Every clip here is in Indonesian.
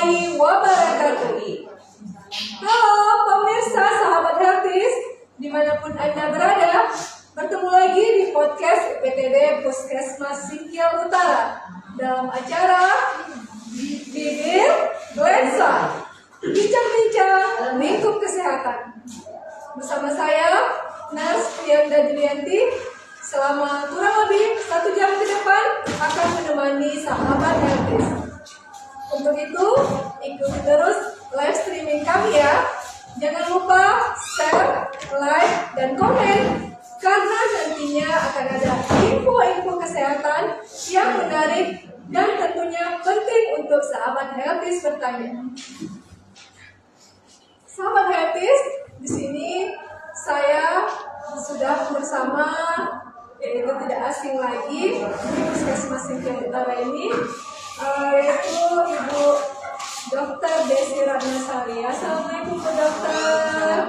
warahmatullahi wabarakatuh. Halo pemirsa sahabat Healthies, dimanapun Anda berada, bertemu lagi di podcast IPTD Puskesmas Singkil Utara dalam acara Bibir Lensa, bincang-bincang lingkup kesehatan. Bersama saya, Nurse Yanda Julianti, selama kurang lebih 1 jam ke depan akan menemani sahabat Healthies. Untuk itu, ikuti terus live streaming kami ya. Jangan lupa share, like, dan komen, karena nantinya akan ada info-info kesehatan yang menarik dan tentunya penting untuk sahabat Healthies bertanya. Sahabat Healthies, di sini saya sudah bersama, yaitu tidak asing lagi di Puskesmas Singkil Utara ini, yaitu Ibu Dr. Desi Ratnasari. Assalamualaikum Bu Dokter.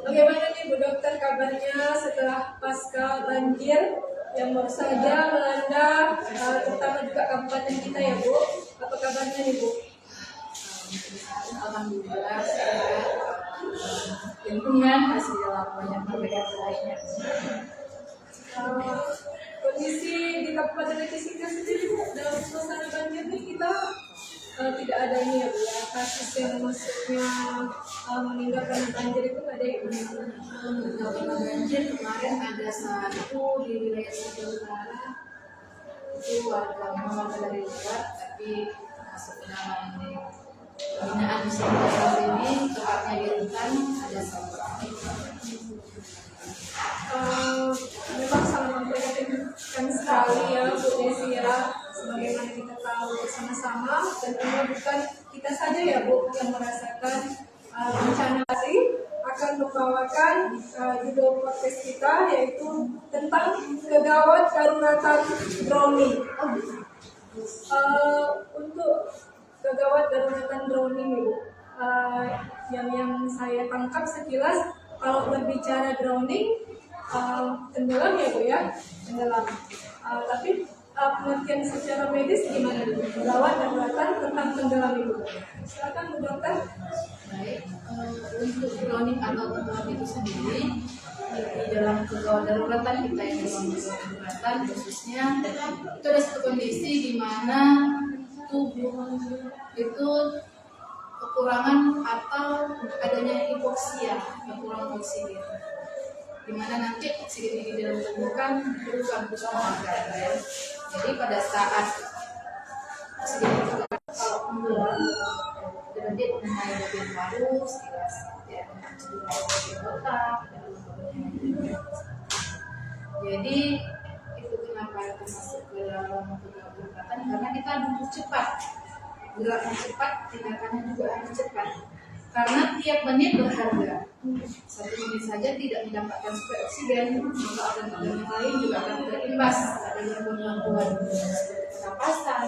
Bagaimana nih Bu Dokter kabarnya setelah pasca banjir yang baru saja melanda terutama juga kabupaten kita ya Bu? Apa kabarnya nih Bu? Alhamdulillah sehat. Lingkungan masih dalam banyak perbedaan lainnya. Kondisi di Kabupaten Singkil sendiri Bu, dalam suasana banjir ini kita tidak ada ini ya Bu ya, kasus yang maksudnya meninggal karena banjir itu ada yang Kalau banjir kemarin ada satu di wilayah Singkil Utara, itu warga memang dari luar tapi masuk ke dalam binaan di Singkil ini, tepatnya di hutan ada satu. Memang sangat memprihatinkan sekali ya Bu Desi ya, sebagaimana kita tahu bersama-sama, tentunya bukan kita saja ya Bu yang merasakan bencana tadi. Akan membawakan judul podcast kita yaitu tentang kegawat daruratan drowning. Untuk kegawat daruratan drowning Bu, yang saya tangkap sekilas, kalau berbicara drowning, tenggelam ya Bu ya, tenggelam. Tapi pengertian secara medis gimana Bu? Kegawat daruratan tentang tenggelam itu. Silakan Bu Dokter. Baik, untuk drowning atau tenggelam itu sendiri di dalam kegawat daruratan kita yang dalam kegawat daruratan khususnya itu ada satu kondisi di mana tubuh itu kekurangan atau adanya hipoksia, kekurangan oksigen, di mana nanti oksigen ini dalam tubuh kan berubah bersama ya. Jadi pada saat oksigen itu kalau tenggelam, berarti mengenai bagian paru, sekilas ya, bagian otak, jadi itu kenapa termasuk ke dalam kegawatan, karena kita butuh cepat, geraknya cepat, tindakannya juga harus cepat, karena tiap menit berharga. 1 menit saja tidak mendapatkan suplai oksigen, maka organ-organ yang lain juga akan terimbas. Ada gangguan seperti pernapasan,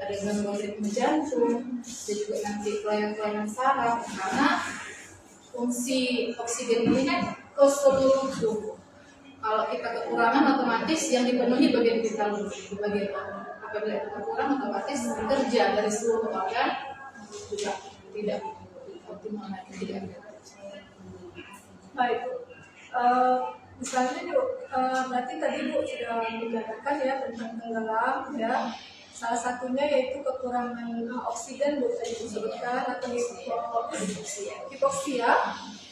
ada gangguan ritme jantung, dan juga nanti kelainan-kelainan saraf, karena fungsi oksigen ini kan ke seluruh tubuh. Kalau kita kekurangan, otomatis yang dipenuhi bagian vital di bagian apabila itu kurang, otomatis bekerja dari seluruh organ juga tidak optimal, tidak. Baik Bu. Misalnya Bu, berarti tadi Bu sudah mengatakan ya tentang tenggelam ya. Salah satunya yaitu kekurangan oksigen Bu tadi disebutkan, atau hipoksia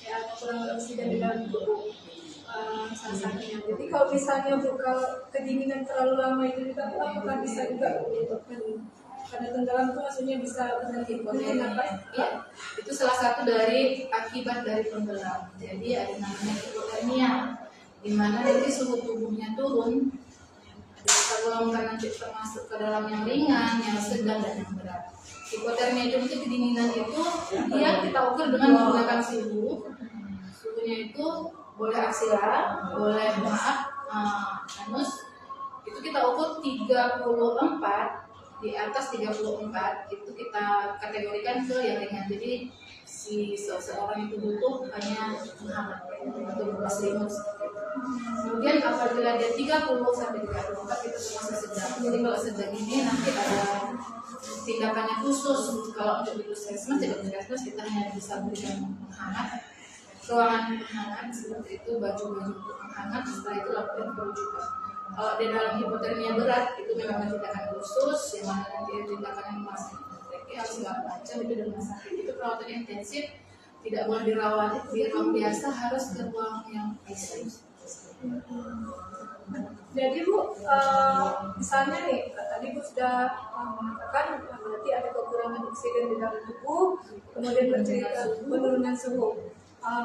ya, kekurangan oksigen di dalam tubuh. Salah satunya. Jadi kalau misalnya Bu, kalau kedinginan terlalu lama itu juga Bu, apakah bisa juga menyebabkan karena tenggelam itu maksudnya bisa berhenti napas? Ya, itu salah satu dari akibat dari tenggelam. Jadi ada namanya hipotermia, di mana nanti suhu tubuhnya turun. Bisa golongkan nanti termasuk ke dalam yang ringan, yang sedang, dan yang berat. Hipotermia itu kedinginan itu dia kita ukur dengan menggunakan suhu. Suhunya itu boleh aksila, boleh anus. Itu kita ukur 34. Di atas 34 itu kita kategorikan ke yang ringan. Jadi si seseorang itu butuh hanya menghangat atau berselimut. Kemudian apabila dia 30 sampai 34 itu termasuk sedang. Jadi kalau sedang ini nanti ada tindakannya khusus. Kalau untuk di puskesmas tidak puskesmas kita hanya bisa berikan penghangat, ruangan penghangat seperti itu, baju-baju untuk penghangat. Setelah itu lakukan perujukan. Kalau di dalam hipotermia berat itu memang tindakan khusus yang mana nanti tindakannya memasang harus segala macam itu di rumah sakit. Itu perawatan intensif, tidak boleh dirawat di ruang biasa, harus ke ruang yang ICU. Jadi Bu, misalnya nih, tadi Bu sudah mengatakan berarti ada kekurangan oksigen di dalam tubuh, kemudian bercerita penurunan suhu.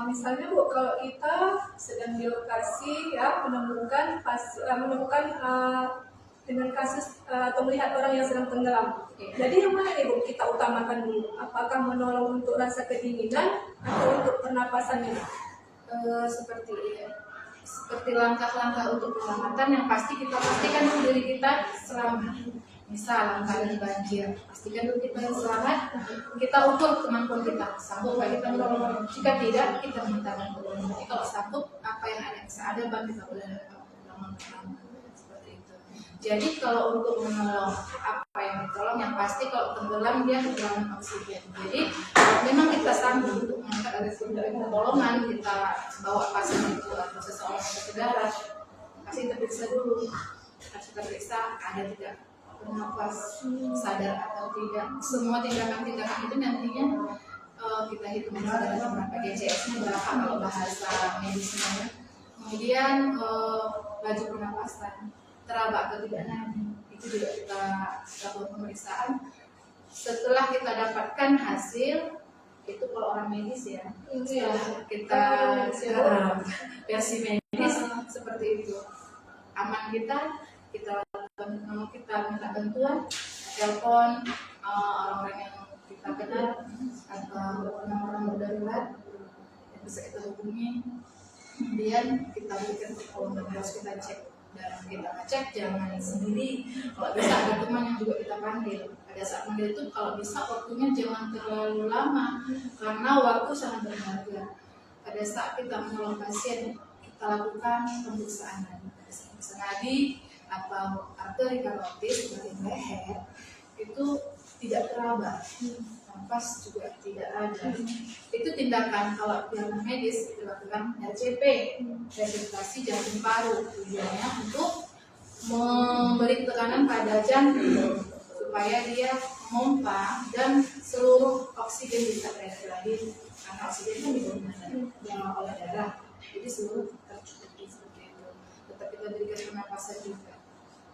Misalnya Bu, kalau kita sedang di lokasi ya menemukan dengan kasus atau melihat orang yang sedang tenggelam. Jadi yang mana nih Bu kita utamakan dulu? Apakah menolong untuk rasa kedinginan atau untuk pernapasan ini? Seperti langkah-langkah untuk penyelamatan yang pasti kita pastikan dulu diri kita selamat. Misal langkah dari banjir, pastikan dulu kita selamat. Kita ukur kemampuan kita, sanggupkah kita menolong? Jika tidak, kita minta bantuan. Jadi kalau sanggup, apa yang ada kita boleh menolong. Seperti itu. Jadi kalau untuk menolong apa yang ditolong, yang pasti kalau tenggelam dia kekurangan oksigen. Jadi memang kita sanggup untuk mengangkat ada pertolongan, kita bawa pasien itu atau seseorang ke darat, pasti terperiksa dulu. Harus terperiksa ada tidak bernafas, sadar atau tidak. Semua tindakan-tindakan itu nantinya kita hitung dari berapa GCS-nya berapa kalau bahasa medisnya. Kemudian laju pernapasan, teraba atau tidak nadi, itu juga kita lakukan pemeriksaan. Setelah kita dapatkan hasil itu kalau orang medis ya, setelah kita versi medis seperti itu, aman kita minta bantuan, telepon orang-orang yang kita kenal atau orang-orang berdarurat yang bisa kita hubungi. Kemudian kita berikan pertolongan, harus kita cek dan kita cek jangan sendiri. Kalau bisa ada teman yang juga kita panggil. Pada saat panggil itu kalau bisa waktunya jangan terlalu lama karena waktu sangat berharga. Pada saat kita menolong pasien kita lakukan pemeriksaan nadi atau arteri karotis seperti leher itu tidak teraba, nafas juga tidak ada. Itu tindakan kalau yang medis dilakukan RCP, rehabilitasi jantung paru, tujuannya untuk memberi tekanan pada jantung supaya dia memompa dan seluruh oksigen bisa beredar lagi karena oksigen kan dibawa oleh darah, jadi seluruh tercukupi seperti itu. Tetap kita berikan pernapasan juga.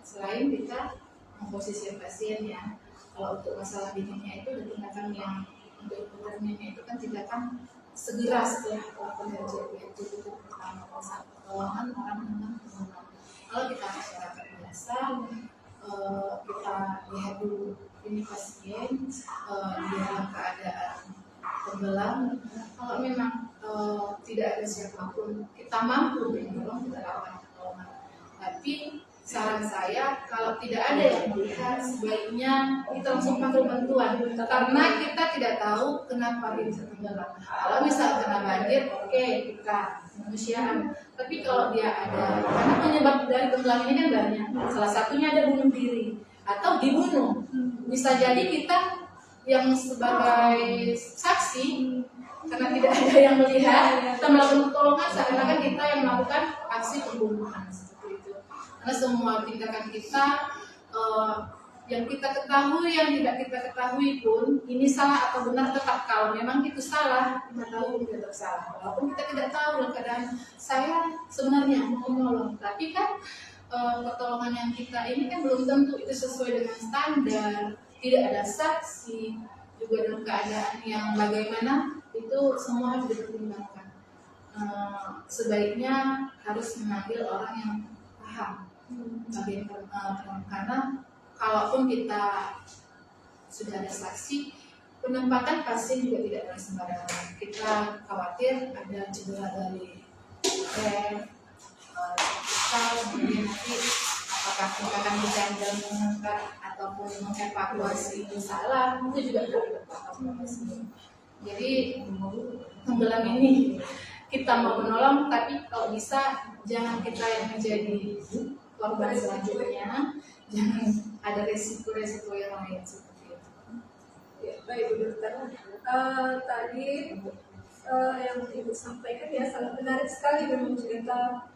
Selain kita memposisikan pasien ya, kalau untuk masalah dinginnya itu ada tindakan yang untuk hipotermia itu kan tindakan segera setelah melakukan RCP itu untuk pertama pertolongan orang dengan pneumonia. Kalau kita masyarakat biasa kita lihat dulu ini pasien di dalam keadaan tenggelam. Kalau memang tidak ada siapapun kita mampu menolong kita lakukan pertolongan. Tapi saran saya kalau tidak ada yang melihat sebaiknya kita langsung panggil bantuan karena kita tidak tahu kenapa dia bisa tenggelam. Kalau misal kena banjir, oke, kita manusiaan. Tapi kalau dia ada, karena penyebab dari tenggelam ini kan banyak. Salah satunya ada bunuh diri atau dibunuh. Bisa jadi kita yang sebagai saksi karena tidak ada yang melihat kita melakukan pertolongan seakan-akan kita yang melakukan aksi pembunuhan. Karena semua tindakan kita yang kita ketahui, yang tidak kita ketahui pun ini salah atau benar tetap kalau memang itu salah kita tahu itu tetap salah. Walaupun kita tidak tahu dalam keadaan saya sebenarnya mau menolong, tapi kan pertolongan yang kita ini kan belum tentu itu sesuai dengan standar, tidak ada saksi juga dalam keadaan yang bagaimana itu semua harus dipertimbangkan. Sebaiknya harus memanggil orang yang paham. Karena kalaupun kita sudah ada saksi, penempatan pasien juga tidak ada sembarangan. Kita khawatir ada cedera dari kemudian nanti apakah kita akan bercanda mengangkat ataupun mengevakuasi itu salah, itu juga tidak. Jadi tenggelam ini kita mau menolong, tapi kalau bisa jangan kita yang menjadi korban selanjutnya, jangan ada resiko-resiko yang lain seperti itu. Ya, baik Bu Dokter. Tadi yang Ibu sampaikan ya sangat menarik sekali memang cerita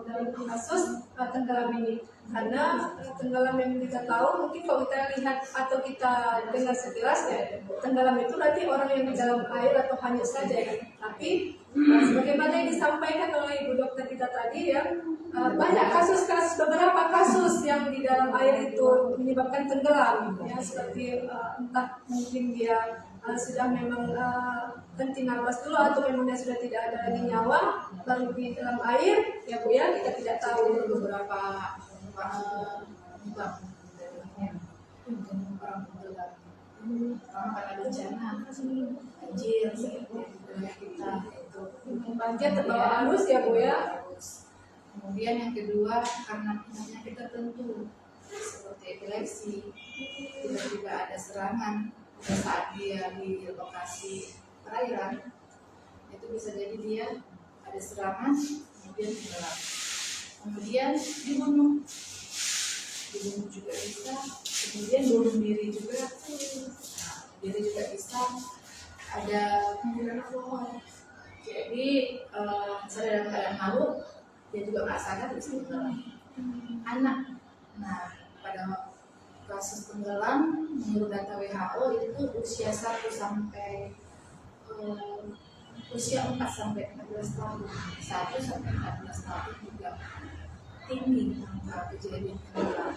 dalam kasus tenggelam ini, karena tenggelam yang kita tahu mungkin kalau kita lihat atau kita dengar sekilas ya, tenggelam itu berarti orang yang di dalam air atau hanyut saja ya. Tapi sebagaimana yang disampaikan oleh Ibu Dokter kita tadi ya, banyak beberapa kasus yang di dalam air itu menyebabkan tenggelam ya, seperti entah mungkin dia sudah memang henti nafas dulu atau memang dia sudah tidak ada lagi nyawa baru di dalam air ya Bu ya, kita tidak tahu. Beberapa orang tenggelam karena bencana banjir seperti kita itu Banjir terbawa arus ya Bu ya. Kemudian yang kedua karena penyakit tertentu seperti epilepsi, tiba-tiba ada serangan pada saat dia di lokasi perairan, itu bisa jadi dia ada serangan kemudian tenggelam, kemudian dibunuh juga bisa, kemudian bunuh diri juga, bisa, ada penggunaan alkohol. Jadi misalnya dalam keadaan mabuk, dia juga nggak sadar bisa tenggelam. Anak, nah pada kasus tenggelam menurut data WHO itu usia 1 sampai usia 4 sampai 14 tahun, 1 sampai 14 tahun juga tinggi angka kejadian tenggelam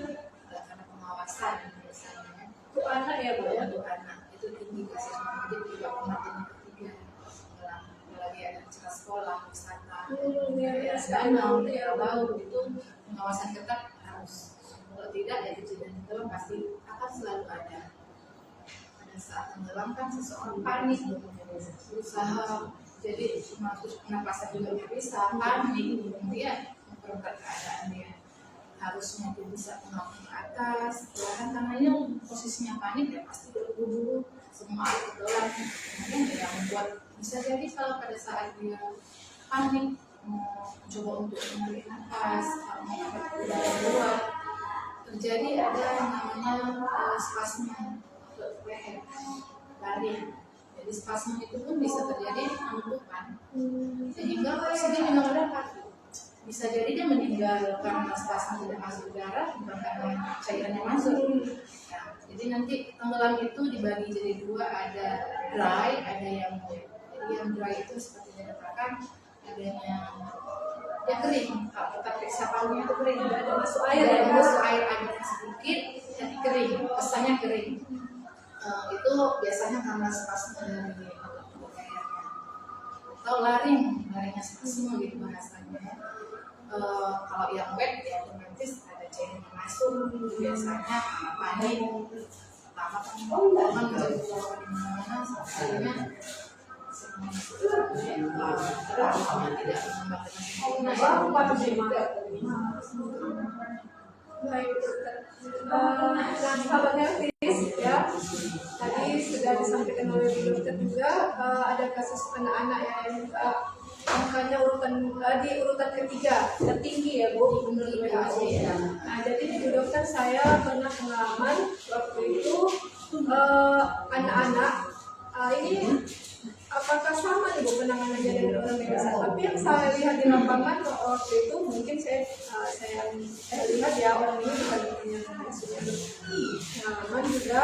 karena pengawasan biasanya. Untuk anak ya Bu ya. Untuk anak itu tinggi kasusnya, jadi juga kematian ketiga tenggelam. Apalagi ada acara sekolah, wisata, danau, laut itu pengawasan ketat harus. Kalau tidak ya kejadian tenggelam pasti akan selalu ada. Pada saat tenggelam kan seseorang panik, berusaha jadi masuk pernapasan juga nggak bisa, panik, kemudian memperketat keadaan dia. Harusnya dia bisa mengatur ke atas, kan karena posisinya panik ya pasti berburu semua air ketelan, kemudian yang membuat bisa jadi kalau pada saat dia panik mencoba untuk menarik nafas, mengangkat udara luar, terjadi ada yang namanya spasme leher, lari. Jadi spasme itu pun bisa terjadi penutupan, sehingga oksigen juga mendapat. Bisa jadi dia meninggal karena spasme tidak masuk udara, bukan karena cairannya masuk. Nah, jadi nanti tenggelam itu dibagi jadi dua, ada dry, ada yang wet. Jadi yang dry itu seperti yang dikatakan, adanya dia kering. Kalau kita periksa parunya itu kering, ada masuk air, agak sedikit, jadi kering, kesannya kering. Itu biasanya karena spasme dari lehernya. Atau laringnya spasme gitu bahasanya. Kalau yang wet ya otomatis ada cairan yang masuk, biasanya panik pertama kan menjadi keluar di mana-mana sampai semuanya tidak mengembangkan sempurna. Baik Dokter. Sahabat Nervis ya, tadi sudah disampaikan oleh Bu Dokter juga ada kasus anak-anak yang angkanya di urutan ketiga tertinggi ya Bu menurut WHO. Nah jadi Bu Dokter, saya pernah pengalaman waktu itu anak-anak ini apakah sama nih Bu penanganannya dengan orang dewasa? Tapi yang saya lihat di lapangan waktu itu mungkin saya lihat ya orang ini bukan punya kasusnya pengalaman juga.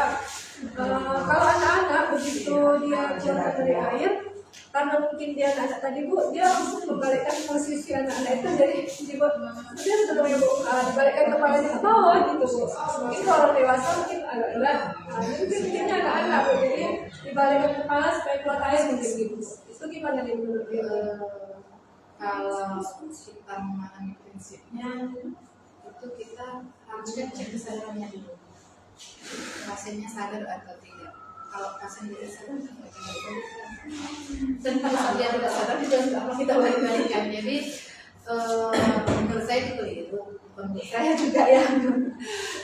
Kalau anak-anak begitu dia keluar dari air, karena mungkin dia anak tadi Bu, dia langsung membalikkan posisi anak-anak itu, jadi dia sudah dibalikkan kepalanya ke bawah gitu Bu. Mungkin kalau orang dewasa mungkin agak berat, mungkin anak-anak Bu, jadi dibalikkan kepala supaya keluar air mungkin gitu. Itu gimana nih menurut dia? Kalau kita memahami prinsipnya, itu kita harusnya cek kesadarannya dulu. Pasiennya sadar atau tidak. Kalau pasien tidak sadar, kita balik-balikan. Dan kalau dia tidak sadar, juga nggak kita balik-balikan. Jadi menurut saya itu keliru. Menurut saya juga ya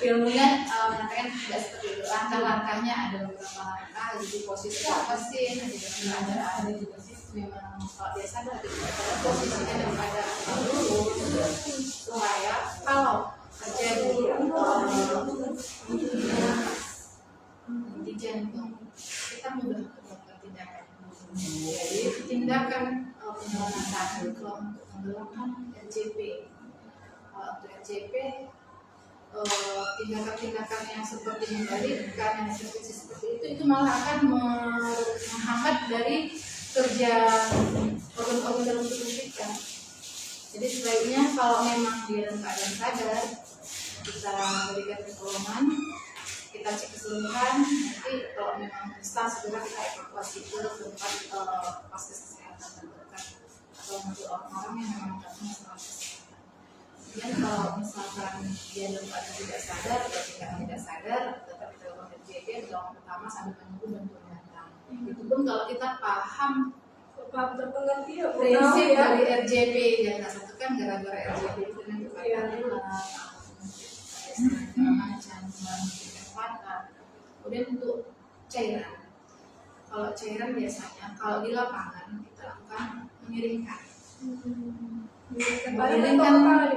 ilmunya mengatakan tidak seperti itu. Langkah-langkahnya ada beberapa langkah. Jadi posisi apa sih? Ada juga memang kalau dia sadar pada posisinya dan keadaan lurus, supaya kalau terjadi di jantung kita mudah untuk melakukan tindakan. Jadi tindakan penyelamatan kalau untuk tenggelamkan RJP, untuk RJP tindakan-tindakan yang seperti mengendalikan yang seperti itu malah akan menghambat dari kerja organ-organ dalam tubuh kita. Jadi sebaiknya kalau memang dia dalam keadaan sadar, kita berikan pertolongan, kita cek keseluruhan. Nanti kalau memang bisa segera kita evakuasi ke tempat fasilitas kesehatan terdekat atau untuk orang-orang yang memang datang masalah kesehatan. Kemudian kalau misalkan dia dalam keadaan tidak sadar atau tidak sadar, tetap kita lakukan RJP pertolongan pertama sambil menunggu bantuan datang. Itu pun kalau kita paham terpengerti ya prinsip ya. dari RJP, yang satu kan gara-gara RJP itu kan macam kemudian untuk cairan. Kalau cairan biasanya kalau di lapangan kita lakukan mengiringkan.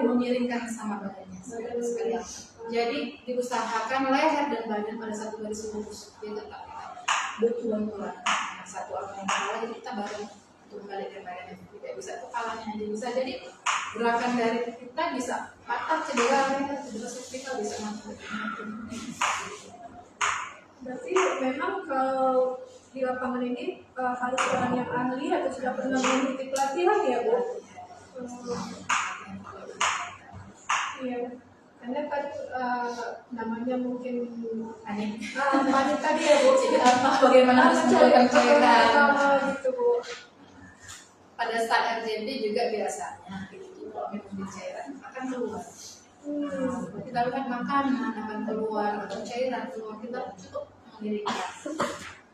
Mengiringkan sama badannya sekali. Jadi diusahakan leher dan badan pada satu garis lurus. Dia tetap butuh bantuan. Satu orang yang kepala, jadi kita baru untuk membalikkan badannya. Tidak bisa kepalanya aja bisa. Jadi gerakan dari kita bisa patah, cedera leher, cedera cervical bisa mati. Berarti memang kalau di lapangan ini harus orang yang ahli atau sudah pernah mengikuti pelatihan ya Bu? Iya, karena kan namanya mungkin panik tadi ya Bu. Jadi apa bagaimana harus melakukan cairan gitu Bu. Pada saat RJP juga biasanya itu kalau memang di cairan akan keluar. Kita lihat makanan akan keluar atau cairan keluar, kita cukup mengiringkan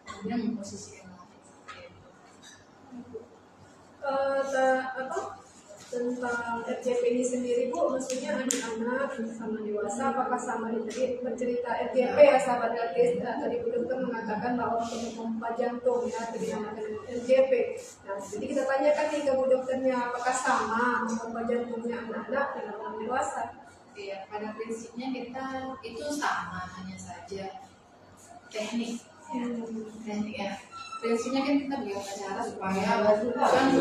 kemudian memposisikan tentang RJP ini sendiri Bu, maksudnya anak-anak sama dewasa apakah sama? Jadi bercerita RJP ya sahabat artis, tadi Bu Dokter mengatakan bahwa untuk pompa jantung ya dinamakan RJP. Nah, jadi kita tanyakan nih ke Bu Dokternya, apakah sama pompa jantungnya anak-anak dengan orang dewasa? Iya, pada prinsipnya kita itu sama, hanya saja teknik ya. Prinsipnya kan kita bagaimana cara supaya kan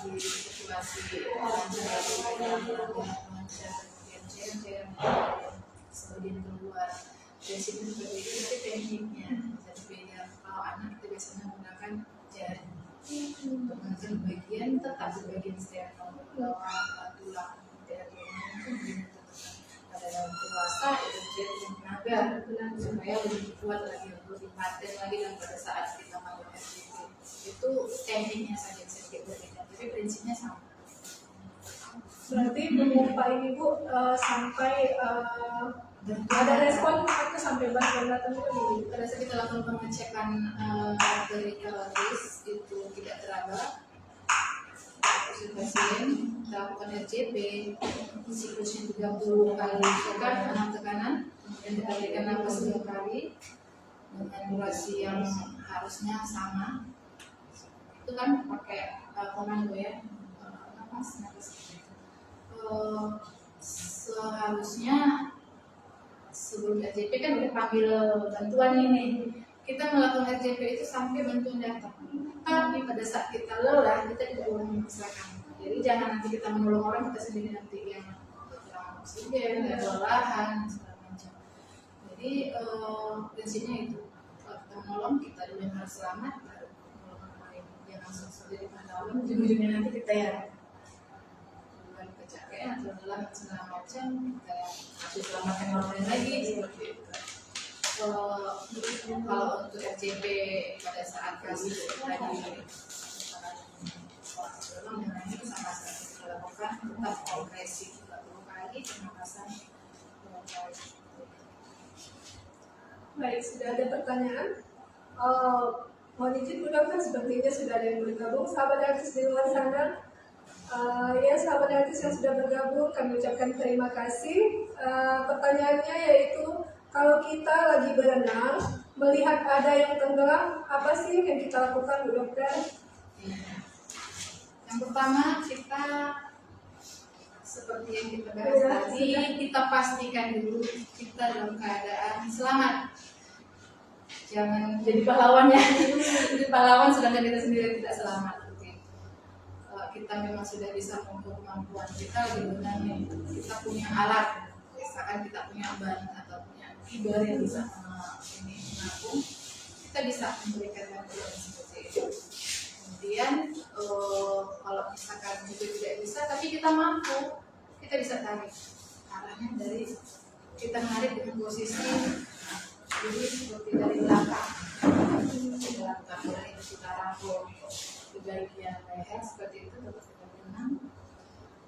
di situasi kemudian keluar. Prinsipnya seperti itu, tapi tekniknya jadi beda. Kalau anak kita biasanya menggunakan jari untuk menekan bagian tetap sebagian sternum bawah tulang. Pada dalam dewasa itu jadi tenaga supaya lebih kuat lagi, lebih paten lagi, dan pada saat kita melakukan RJP itu tekniknya saja sedikit berbeda, tapi prinsipnya sama. Berarti pemompa ini Bu sampai ada respon atau sampai bantuan datang itu? Pada saat kita lakukan pengecekan dari kaloris itu tidak teraba. Pasien kita lakukan RJP, siklusnya 30 kali tekanan, dan kita berikan nafas 2 kali dengan durasi yang harusnya sama. Itu kan pakai komando ya, nafas. Seharusnya sebelum RJP kan udah panggil bantuan ini. Kita melakukan RJP itu sampai bantuan datang. Tapi pada saat kita lelah, kita tidak boleh memaksakan. Jadi jangan nanti kita menolong orang, kita sendiri nanti yang kurang oksigen, kelelahan, segala macam. Jadi prinsipnya itu, kalau kita menolong, kita dulu yang harus selamat, baru menolong orang lain. Jangan sendiri menolong, ujung-ujungnya nanti kita yang bukan kecapean atau lelah segala macam, kita harus selamatkan orang lain lagi seperti itu. Kalau untuk RJP pada saat kasus tadi itu sama sekali kita lakukan, tetap kompresi 30 kali pernapasan 2 kali. Baik, sudah ada pertanyaan? Mohon izin Bu Dokter, sepertinya sudah ada yang bergabung. Sahabat artis di luar sana, ya sahabat artis yang sudah bergabung, kami ucapkan terima kasih. Pertanyaannya yaitu, kalau kita lagi berenang, melihat ada yang tenggelam, apa sih yang kita lakukan, Bu Dokter? Yang pertama, kita seperti yang kita bahas tadi, kita pastikan dulu kita dalam keadaan selamat. Jangan jadi pahlawan ya. Jadi pahlawan sedangkan kita sendiri tidak selamat. Oke. Kalau kita memang sudah bisa mengukur kemampuan kita, bagaimana kita punya alat, misalkan kita punya ban atau punya kibar yang bisa ini menampung, kita bisa memberikan bantuan seperti itu. Kemudian kalau misalkan juga tidak bisa, tapi kita mampu, kita bisa tarik arahnya dari kita menarik dengan posisi jadi seperti dari belakang dari kita rangkul di bagian leher seperti itu, tetap kita berenang.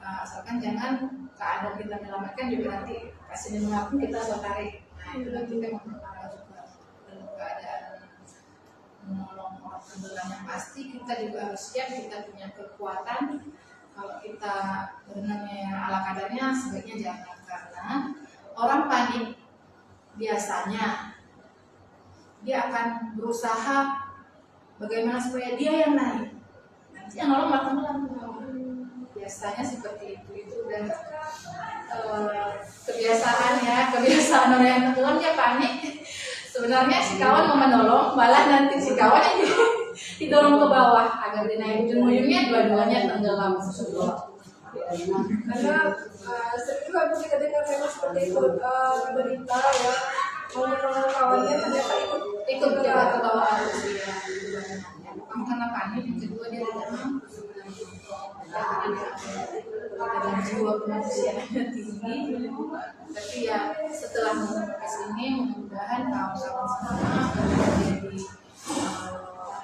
Asalkan jangan keadaan kita menyelamatkan juga nanti kasih minum pun kita harus tarik. Nah itu nanti kita memperparah juga dalam keadaan menolong orang tenggelam yang pasti. Kita juga harus siap, kita punya kekuatan. Kalau kita berenangnya ala kadarnya sebaiknya jangan, karena orang panik biasanya dia akan berusaha bagaimana supaya dia yang naik, nanti yang nolong malah tenggelam. Biasanya seperti itu udah kebiasaan orang yang tenggelam, dia panik. Sebenarnya si kawan mau menolong, malah nanti si kawan yang didorong ke bawah agar dinaik, ujung-ujungnya dua-duanya tenggelam. Karena sering juga kita dengar memang seperti itu di berita ya, orang kawannya ternyata ikut jaga ke bawah arus dia. Pertama karena panik, yang kedua dia tidak mampu sebenarnya. Dengan jiwa kemanusiaannya tinggi, tapi ya setelah ke sini mudah-mudahan kawan-kawan semua menjadi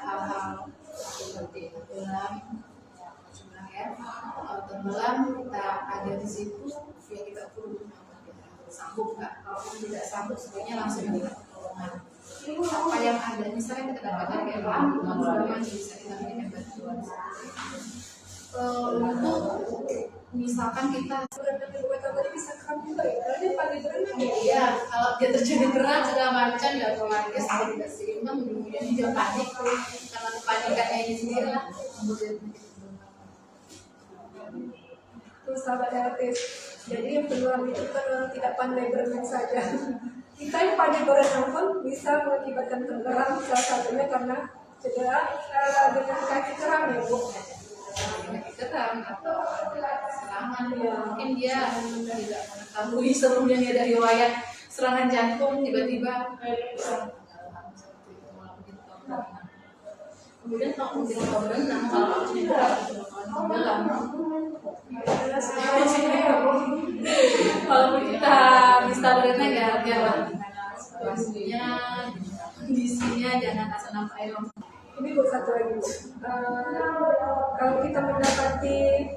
hal-hal seperti tenggelam tenggelam kita ada di situ ya, kita perlu sanggup nggak? Kalau tidak sanggup sebenarnya langsung minta pertolongan. Apa yang ada, misalnya kita dapatkan kayak lampu, bisa kita berikan bantuan. Untuk misalkan kita bisa kram juga ya, karena dia pandai berenang ya. Iya, kalau dia terjadi berat segala macam ya otomatis dia tidak seimbang, kemudian dia panik karena kepanikannya ini sendiri lah. Terus sahabat artis, jadi yang tenggelam itu kan orang tidak pandai berenang saja. Kita yang pandai berenang pun bisa mengakibatkan tenggelam, salah satunya karena cedera dengan kaki keram ya Bu. Keram atau serangan ya, mungkin dia tidak mengetahui sebelumnya dia ada riwayat serangan jantung tiba-tiba. Kemudian kalau kita berenang, kalau cedera tenggelam, kalau kita bisa berenang ya biarlah situasinya, kondisinya jangan asal nampak air. Ini Bu, satu lagi Bu. Kalau kita mendapati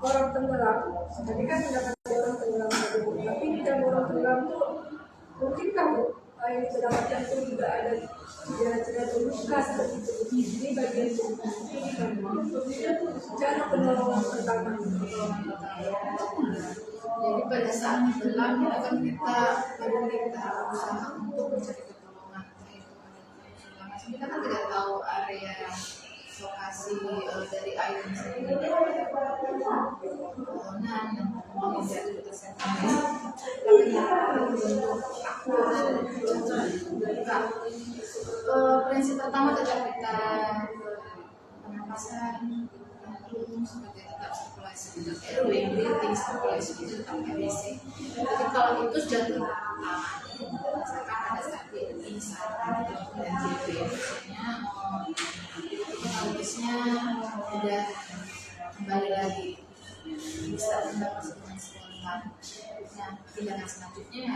orang tenggelam, tadi kan mendapati orang tenggelam, tapi di dalam orang tenggelam tuh mungkinkah Bu yang kita dapatkan itu juga ada cedera-cedera luka seperti itu. Ini bagian tubuh. Cara penolongan pertama. Jadi pada saat tenggelam akan kita berusaha untuk mencari pertolongan. Kita kan tidak tahu area lokasi dari air sendiri. Permohonan yang menjadi tersangka. Prinsip pertama tetap kita pernapasan, seperti tetap sirkulasi, tetap airway, breathing, sirkulasi itu tetap ABC. Tapi kalau itu sudah terutama, misalkan pada saat dia pingsan dan JP, biasanya harusnya sudah kembali lagi bisa mendapat spontan. Nah, tindakan selanjutnya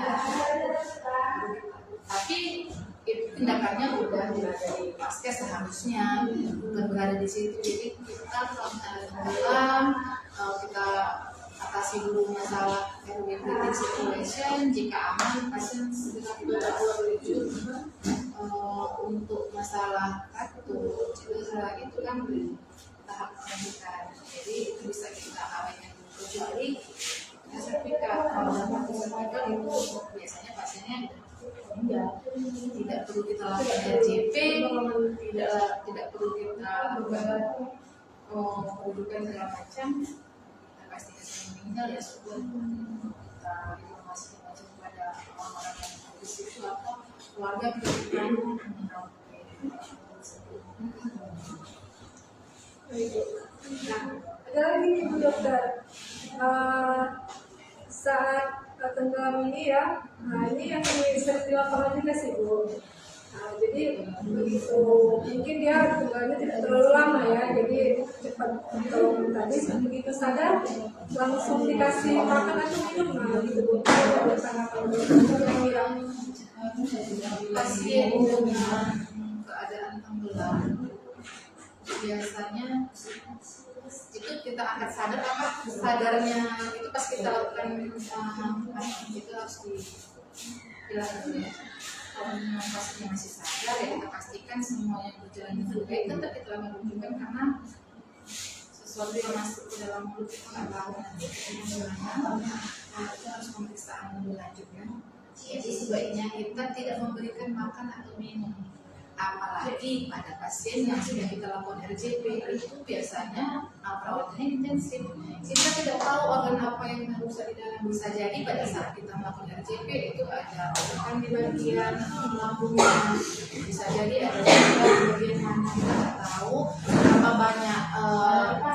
tapi itu tindakannya udah dari paskes seharusnya, bukan berada di situ. Jadi kita kalau tenggelam, kita atasi dulu masalah airway breathing circulation. Jika aman, pasien segera kita rujuk. Untuk masalah kartu cedera itu kan tahap pendidikan, jadi itu bisa kita awalnya kecuali sertifikat. Kalau sertifikat itu biasanya pasiennya meninggal. tidak perlu kita lakukan RJP, tidak perlu kita kedudukan segala macam. Kita pastikan saya meninggal ya sudah, kita informasikan aja kepada orang-orang yang positif atau keluarga kita. Nah, ada lagi nih Bu Dokter, saat tenggelam ini ya, nah ini yang sering di lapangan juga sih Bu. Nah, jadi begitu mungkin dia tenggelamnya tidak terlalu lama ya, jadi cepat kalau tadi begitu sadar langsung dikasih makan atau minum, nah gitu Bu. Pasien dengan keadaan tenggelam biasanya itu kita akan sadar apa sadarnya itu pas kita lakukan itu harus dilakukan ya. Kalau pasiennya masih sadar ya kita pastikan semuanya berjalan dengan baik, tetap kita lakukan karena sesuatu yang masuk ke dalam mulut itu nggak tahu nanti bagaimana, itu harus pemeriksaan lebih lanjut ya. Jadi sebaiknya kita tidak memberikan makan atau minum, apalagi pada pasien yang sudah kita lakukan RJP itu biasanya perawatannya intensif. Kita tidak tahu organ apa yang rusak di dalam, bisa jadi pada saat kita melakukan RJP itu ada organ di bagian lambungnya, bisa jadi ada bagian mana kita tidak tahu, berapa banyak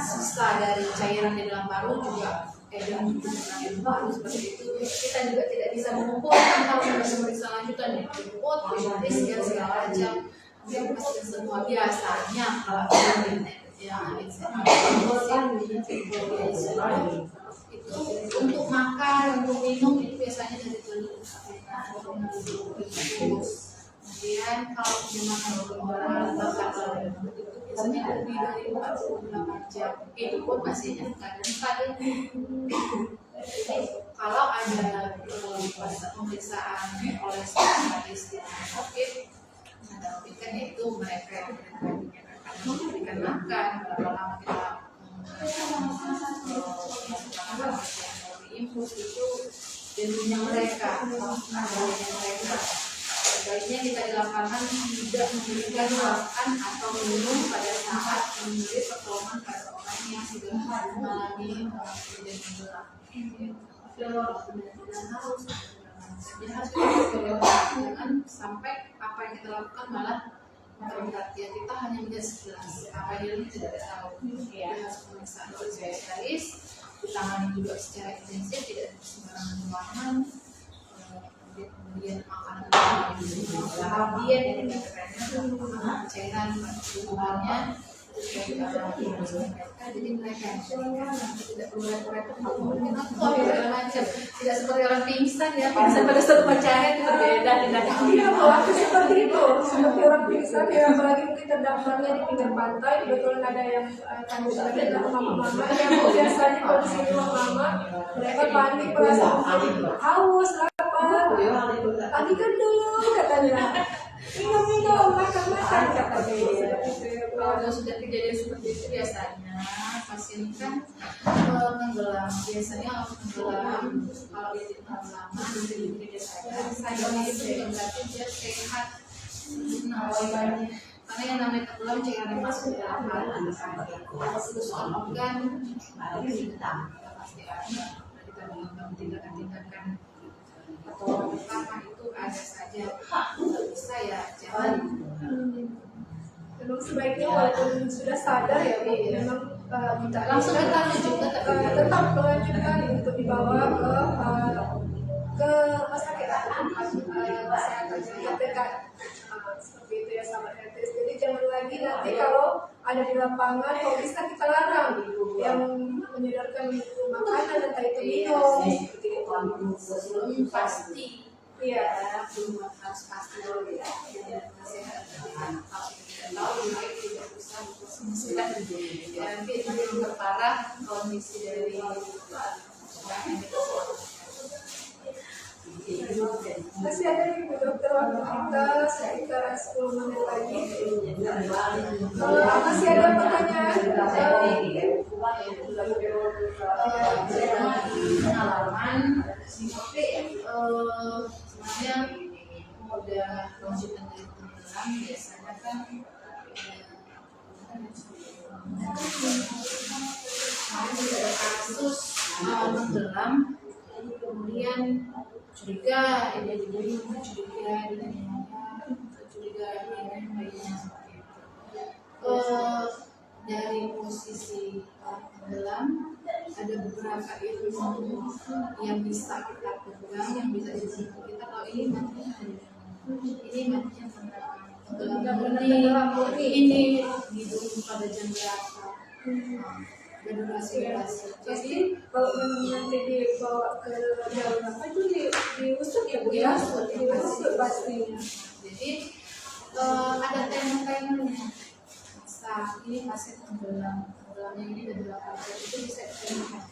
sisa dari cairan di dalam paru juga dan baru seperti itu. Kita juga tidak bisa mengumpulkan hal yang pemeriksaan lanjutan ya, report, ya segala macam. Mungkin semua biasanya kalau yang itu untuk makan, untuk minum itu biasanya dari telur. Kemudian kalau dimakan orang bakar itu biasanya lebih dari 48 jam. Itu pun masih kadang-kadang. Kalau ada pemeriksaan oleh spesialis di rumah sakit, tapi kan itu mereka yang akan memberikan makan, berapa lama kita infus itu ilmunya mereka, sebaiknya kita di lapangan tidak memberikan makan atau minum pada saat memberi pertolongan pada orang yang sudah mengalami kejadian tenggelam. Benar-benar harus jangan sampai apa yang kita lakukan malah memperberat ya. Kita hanya melihat sekilas, apa yang tidak tahu. Kita harus pemeriksaan oleh spesialis, ditangani juga secara intensif, tidak sembarangan ruangan. Kemudian makanan dia ini kerennya cairan tubuhannya jadi mereka tidak perlu repot-repot segala macam, tidak seperti orang pingsan ya, pingsan pada saat pencarian berbeda dengan iya waktu seperti itu, seperti orang pingsan ya, apalagi kita daftarnya di pinggir pantai, kebetulan ada yang kami ada mama-mama yang biasanya kalau di sini mama mereka panik, merasa haus, lapar, tadi kan dulu katanya minum makan katanya. Kalau sudah kejadian seperti itu biasanya pasien kan tenggelam, biasanya tenggelam kalau dia tidak lama dia sadar itu berarti dia sehat. Karena yang namanya tenggelam cairan yang masuk ke dalam kerusakan organ pasti ada. Kita melakukan tindakan-tindakan atau pertama itu ada saja, bisa ya jangan. Memang sebaiknya walaupun sudah sadar ya Bu, memang kita langsung kita rujuk tetap melanjutkan untuk dibawa ke rumah sakit kesehatan terdekat seperti itu ya sahabat RTS. Jadi jangan lagi nanti kalau ada di lapangan kalau bisa kita larang yang menyediakan makanan entah itu minum seperti itu. Belum pasti iya belum harus pasti ya kalau tidak usah sudah nanti itu yang terparah kondisi dari masih ada nih Bu Dokter, waktu kita sekitar 10 menit lagi. Masih ada pertanyaan? Pengalaman sebenarnya udah lanjutan dari tenggelam biasanya kan ada kasus tenggelam kemudian curiga ini dibunuh, curiga ini curiga ini bayinya seperti itu. Dari posisi tenggelam ada beberapa ilmu yang bisa kita pegang, yang bisa disentuh kita. Kalau ini matinya tenggelam ini dibunuh pada jam berapa? Dan durasi. Pasti kalau memang nanti dibawa ke dalam apa itu diusut ya Bu ya? Diusut pastinya. Jadi ada tema-temanya. Saat ini pasien tenggelamnya ini ada 8 jam, itu bisa ditemukan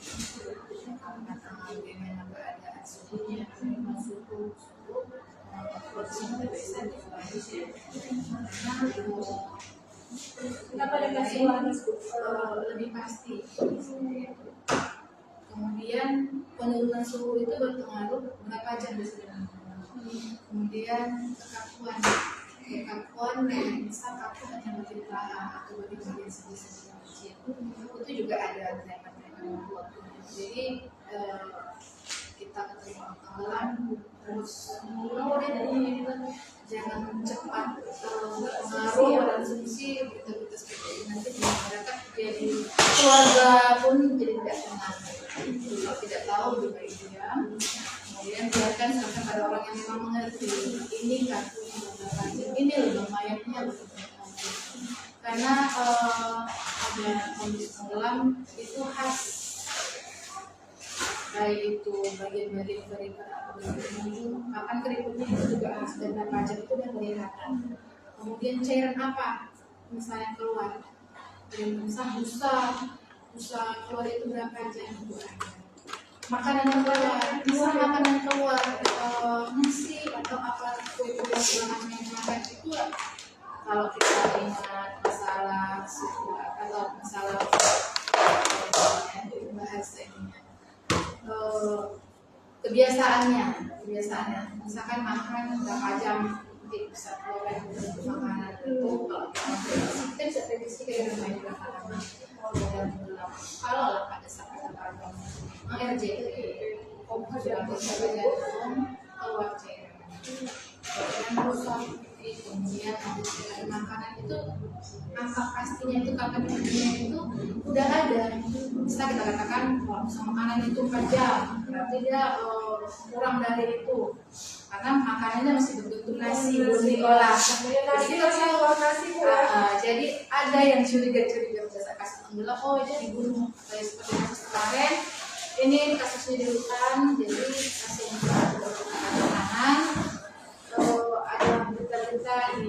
bagaimana keadaan suhunya, suhu Kenapa dengan suhu panas Bu? Lebih pasti. Kemudian penurunan suhu itu berpengaruh berapa jam biasanya. Kemudian kekakuan yang bisa kaku hanya bagi paha atau bagi bagian segi-segi kecil itu juga ada tema-tema waktunya. Jadi kita ketemu tenggelam terus jangan cepat pengaruh dan asumsi berita-berita seperti ini nanti di masyarakat jadi keluarga pun jadi tidak tenang. Kalau tidak tahu lebih baik diam. Kemudian biarkan sampai pada orang yang memang mengerti ini kartunya beberapa jam, ini loh mayatnya karena ada kondisi tenggelam itu khas, baik itu bagian-bagian keriput atau bagian kapan keriputnya itu juga khas dan berapa jam itu udah kelihatan. Kemudian cairan apa misalnya keluar, misalnya busa keluar itu berapa jam itu ada. Makanan keluar, nasi atau apa kue yang makan itu kalau kita ingat masalah suku atau masalah bahasa ini kebiasaannya misalkan makan berapa jam bisa keluar makanan itu kita bisa prediksi kayak main berapa lama. Kalau pada saat RJT keluar cairan kemudian ada makanan itu angka pastinya itu kapan itu udah ada. Bisa kita katakan kalau misalnya makanan itu 4 jam berarti dia kurang dari itu karena makanannya masih bentuk nasi belum diolah. Jadi ada yang curiga biasa kasus tenggelam, oh dia dibunuh kayak seperti kasus kemarin. Ini kasusnya di hutan, jadi kasusnya tahanan. Ada berita-berita di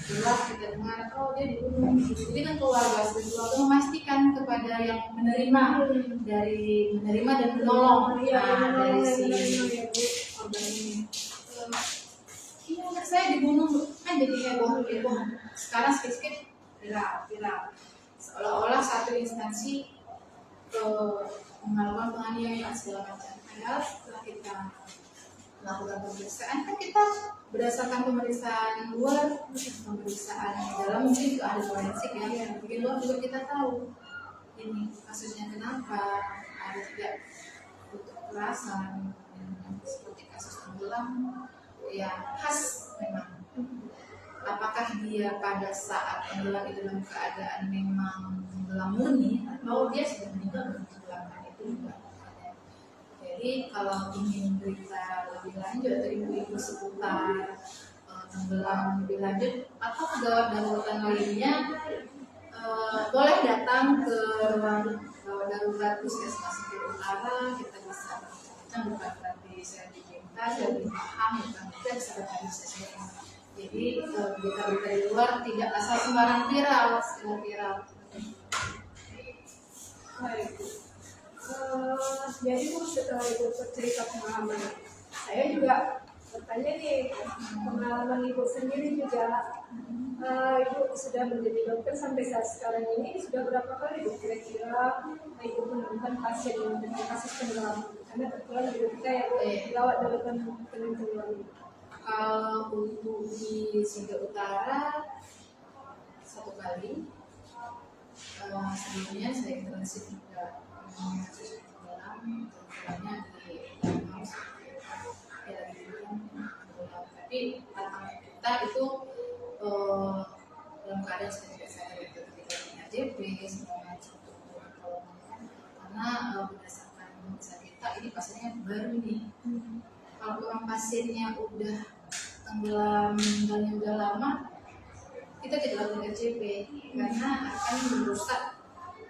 gelap kita dengar, oh dia dibunuh. Jadi kan keluarga memastikan kepada yang menerima dan menolong dari si korban ini. Iya anak saya dibunuh kan jadi heboh. Sekarang sedikit viral. Seolah-olah satu instansi melakukan penganiayaan segala macam. Padahal setelah kita melakukan pemeriksaan kan kita berdasarkan pemeriksaan luar, pemeriksaan dalam mungkin itu ahli forensik ya. Mungkin luar juga kita tahu ini kasusnya kenapa ada tidak butuh kekerasan seperti kasus tenggelam ya khas memang. Apakah dia pada saat tenggelam itu dalam keadaan memang tenggelam murni atau dia sudah meninggal dalam tenggelam itu juga ada. Jadi kalau ingin berita lebih lanjut atau ibu-ibu seputar tenggelam lebih lanjut atau pegawai daruratan lainnya boleh datang ke ruang darurat Puskesmas Singkil Utara. Kita bisa bukan berarti saya dipinta, saya dipaham, bukan kita bisa berkomunikasi. Jadi berita-berita di luar tidak asal sembarang viral. Jadi Bu, setelah Ibu cerita pengalaman, saya juga bertanya nih, pengalaman Ibu sendiri juga. Ibu sudah menjadi dokter sampai saat sekarang ini sudah berapa kali Bu kira-kira Ibu menemukan pasien yang dengan kasus tenggelam? Karena kebetulan Ibu kita yang dirawat dalam tenggelam. Kalau untuk di Singa Utara 1 kali, sebelumnya saya internship juga mahasiswa dalam, tentunya di House ya di dalam. Tapi tantangan kita itu dalam keadaan seperti saya itu ketika di AJP semuanya cukup karena berdasarkan pemeriksaan kita ini pasiennya baru nih. Kalau memang pasiennya udah tenggelam meninggalnya udah lama, kita tidak lakukan RCP karena akan merusak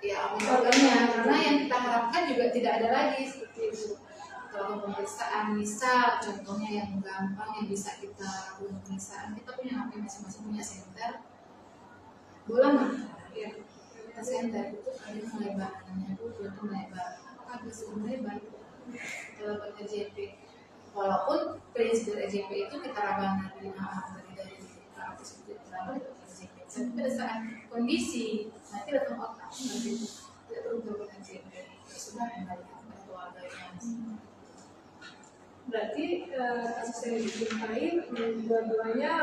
ya organnya, karena yang kita harapkan juga tidak ada lagi seperti itu. Kalau pemeriksaan misal contohnya yang gampang yang bisa kita lakukan pemeriksaan, kita punya HP masing-masing punya senter bola mah ya kita senter itu ada melebarannya itu melebar agak sedikit melebar kita lakukan RCP. Walaupun prinsip RCP itu kita rabana dari praktis itu terlalu RCP, tapi pada saat kondisi nanti datang otak nanti tidak perlu melakukan RCP sudah kembali ke keluarganya. Berarti kasus yang diceritain dua-duanya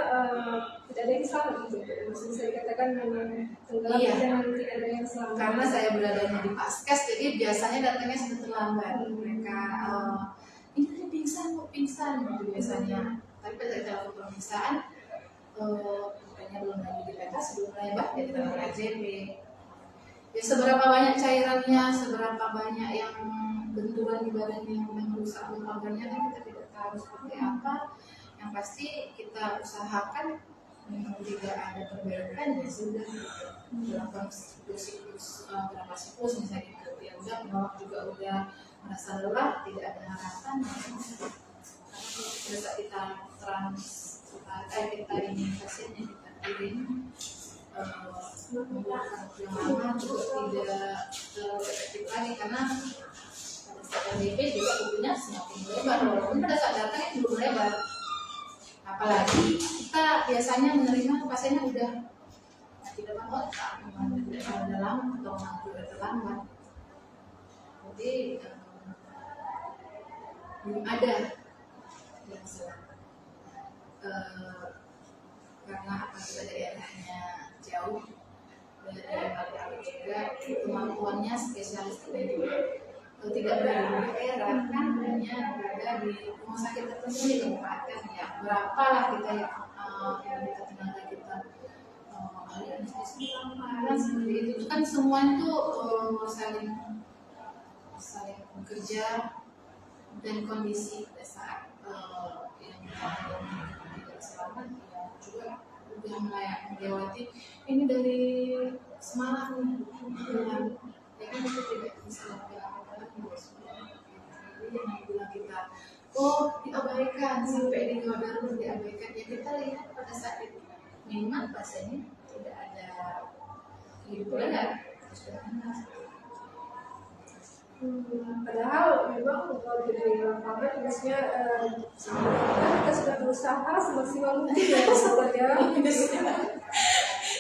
tidak ada yang salah gitu. Maksudnya saya katakan memang tenggelam dan tidak ada yang salah. Karena saya beradanya di Paskes, jadi biasanya datangnya sudah terlambat. Mereka ini udah pingsan gitu biasanya. Tapi pada saat kita lakukan pemeriksaan, bukannya belum lagi dipetas, belum lebar, ya kita lakukan RCP. Ya seberapa banyak cairannya, seberapa banyak yang benturan di badannya yang merusak organnya kan kita tidak tahu seperti apa. Yang pasti kita usahakan memang tidak ada perbaikan ya sudah berapa siklus misalnya gitu ya udah penolong juga udah merasa lelah tidak ada harapan ya. Pada saat kita kita ini pasiennya kita kirim menggunakan yang lama juga tidak efektif lagi karena pada saat RDP juga tubuhnya semakin lebar walaupun pada saat datang itu belum lebar. Apalagi kita biasanya menerima pasiennya udah di depan otak, memang tidak dalam atau memang juga terlambat. Jadi belum ada yang salah. Karena apabila daerahnya jauh dari Bali juga kemampuannya spesialis juga tidak berada di daerah kan hanya berada di rumah sakit tertentu di kabupaten ya berapa lah kita yang kita tenaga kita seperti itu kan semua itu saling bekerja dan kondisi pada saat yang tidak selamat ya juga udah melewati ini dari Semarang nih dengan ya kan itu tidak bisa lakukan apa lagi jadi yang bilang kita diabaikan sampai di luar darurat diabaikan ya kita lihat pada saat itu memang pasiennya tidak ada kehidupan sudah meninggal. Padahal memang kalau di lapangan tugasnya kita sudah berusaha semaksimal mungkin ya sebenarnya.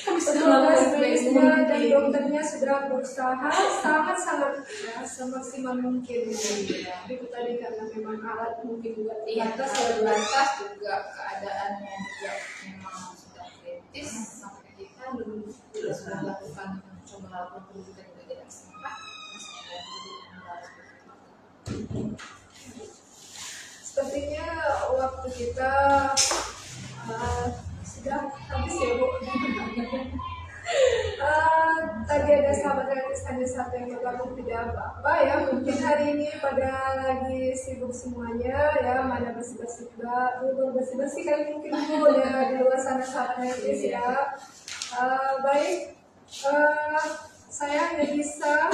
Petugas medisnya dan dokternya sudah berusaha sangat-sangat ya, semaksimal mungkin. Tapi itu tadi karena memang alat mungkin juga terbatas juga keadaannya juga memang sudah kritis sampai kita sudah lakukan coba lakukan pendidikan juga tidak sempat. Sepertinya waktu kita sudah habis ya Bu. Tadi ada sahabat gratis hanya satu yang bergabung tidak apa-apa ya. Mungkin hari ini pada lagi sibuk semuanya ya, mana bersih-bersih bersih-bersih kali mungkin Bu ya di luar sana sahabat gratis ya. Baik, saya hanya bisa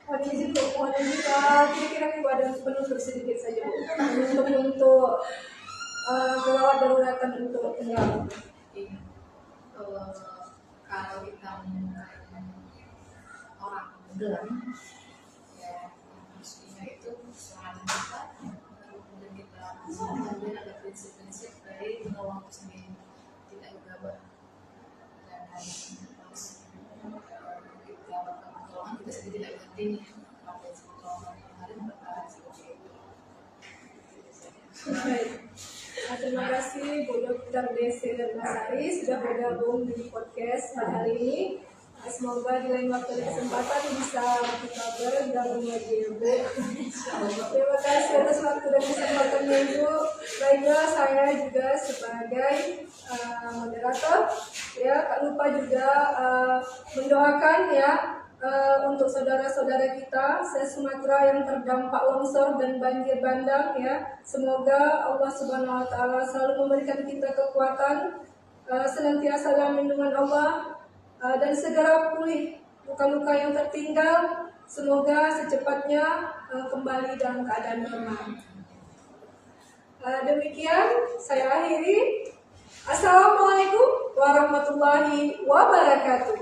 mohon izin kira-kira Ibu ada penutup sedikit saja untuk gawat daruratan untuk tenggelam. Kalau kita menemukan orang tenggelam ya mestinya itu kesalahan kita kemudian kita kemudian ada prinsip-prinsip dari penolong sendiri tidak gegabah dan harus kita lakukan pertolongan kita sendiri tidak penting pada pertolongan yang kemarin berkala seperti itu. Baik. Terima kasih Bu Dr. Desi dan Mas Ari sudah bergabung di podcast pada hari ini. Semoga di lain waktu dan kesempatan bisa kita bergabung lagi ya Bu. Terima kasih atas waktu dan kesempatannya Bu. Baiklah, saya juga sebagai moderator ya, tak lupa juga mendoakan ya untuk saudara-saudara kita se-Sumatera yang terdampak longsor dan banjir bandang ya. Semoga Allah Subhanahu wa taala selalu memberikan kita kekuatan, senantiasa dalam lindungan Allah, dan segera pulih luka-luka yang tertinggal. Semoga secepatnya kembali dalam keadaan normal. Demikian saya akhiri. Assalamualaikum warahmatullahi wabarakatuh.